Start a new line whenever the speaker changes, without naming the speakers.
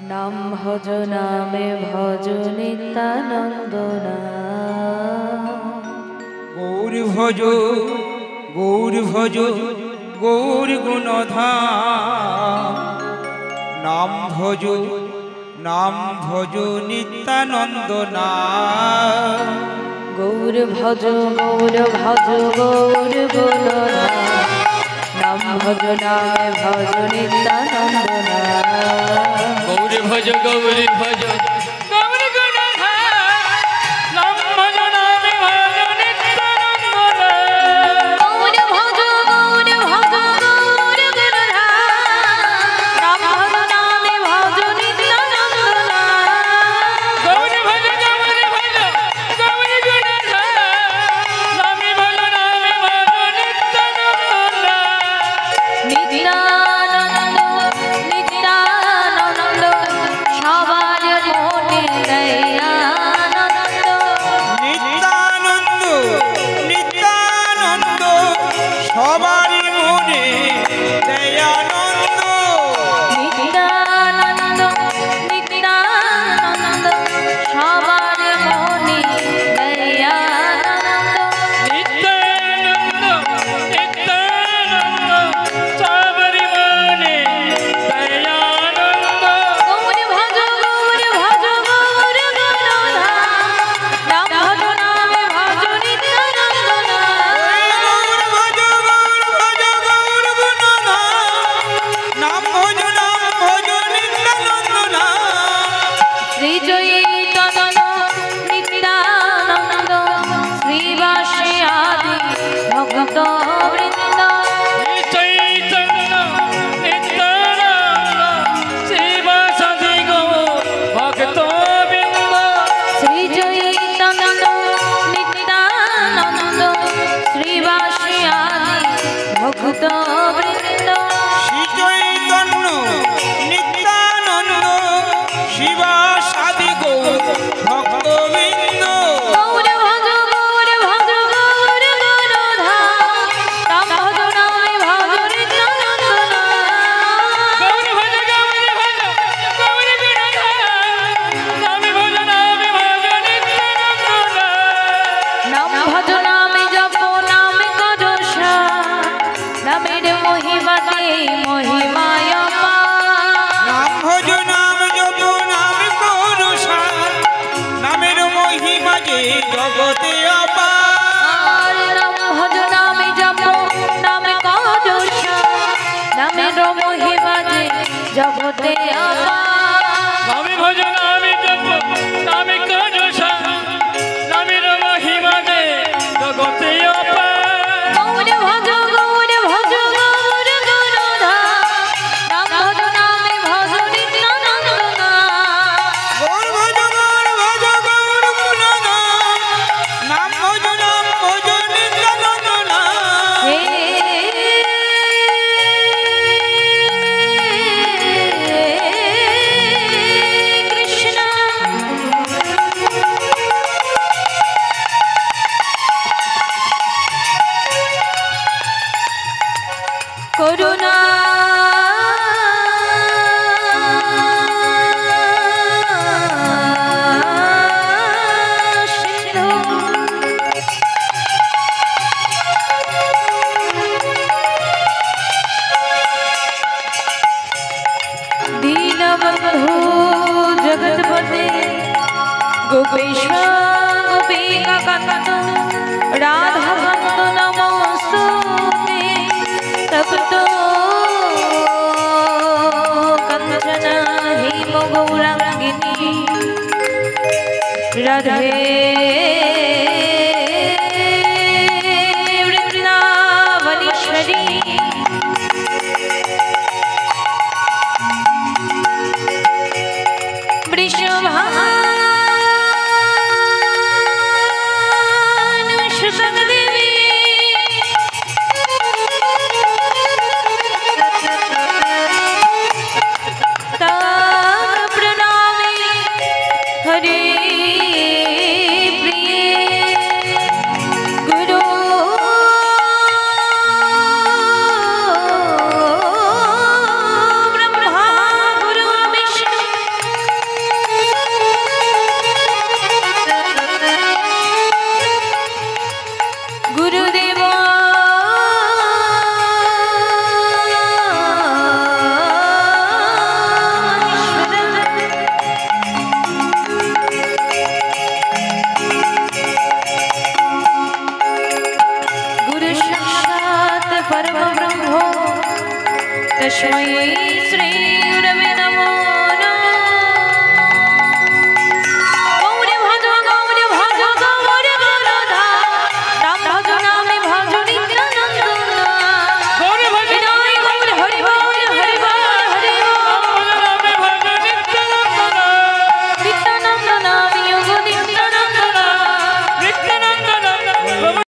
নাম ভজ নামে ভজ নিত্যানন্দ
গৌর ভজ গৌর ভজ গৌর গুণধাম নাম ভজ নিত্যানন্দ
গৌর ভজ গৌর ভজ গৌর গুণধাম নাম ভজ নামে ভজ নিত্যানন্দ
গৌর ভজ গৌর ভজ গৌর গুণধাম নাম ভজ নামে ভজ নিত্যানন্দ
গৌর ভজ গৌর ভজ গৌর গুণধাম নাম ভজ নামে ভজ নিত্যানন্দ
গৌর ভজ গৌর ভজ গৌর গুণধাম নামে ভজ নামে ভজ নিত্যানন্দ
নিত্যানন্দ নিত্যানন্দ সবার মনে দয়ানন্দ
নিত্যানন্দ নিত্যানন্দ সবারই মনে দয়ানন্দ
নিত্যানন্দ নিত্যানন্দ সবার মনে দয়ানন্দ
নিত্যানন্দ নিত্যানন্দ সবারই মনে দয়ানন্দ
গৌর ভজ গৌর ভজ গৌর গুণধাম নাম ভজ নামে ভজ নিত্যানন্দ
গৌর ভজ গৌর গুণধাম নাম ভজ নিত্যানন্দ
শ্রী চৈতন্য নিত্যানন্দ শ্রীবাসে আদি ভক্ত বৃন্দ
চৈতন্য নিত্যানন্দ শিবাসাদি গৌর ভক্তবৃন্দ
শ্রী চৈতন্য নিত্যানন্দ শ্রীবাসে আদি ভক্ত বৃন্দ
শ্রী চৈতন্য নিত্যানন্দ শিবাসাদি গৌর ভক্তবৃন্দ
গৌর ভজ গৌর ভজ গৌর গুণধাম নাম ভজ নামে ভজ নিত্যানন্দ
গৌর ভজ গৌর ভজ গৌর গুণধাম নামে ভজ নামে ভজ নিত্যানন্দ
নাম ভজ নামে জপ নামে করসা নামের মহিমাতে মহিমায়
নাম ভজ নাম জপ নাম করুষা নামের মহিমা যে জগতে অপার
নাম ভজ নামে জপ নামে করসা নামের মহিমাতে জগতে
নামে ভজ নামে জপ নামে করুষা নামের মহিমা দে জগতে অপার
গৌর ভজ গৌর ভজ গৌর গুণধাম নাম ভজ নামে ভজ নিত্যানন্দ
গৌর ভজ গৌর গুণধাম নাম ভজ নিত্যানন্দ
হে কৃষ্ণ করুণা সিন্ধু দীনবন্ধু জগৎপতে গোপেশ্বর গোপিকাকান্ত রাধাকান্ত নমস্তুতে তপ্ত কাঞ্চন হেম গৌরাঙ্গিনী রাধে বৃন্দাবনেশ্বরী দেবী প্রণামী হরে প্রিয়ে তস্मै শ্রী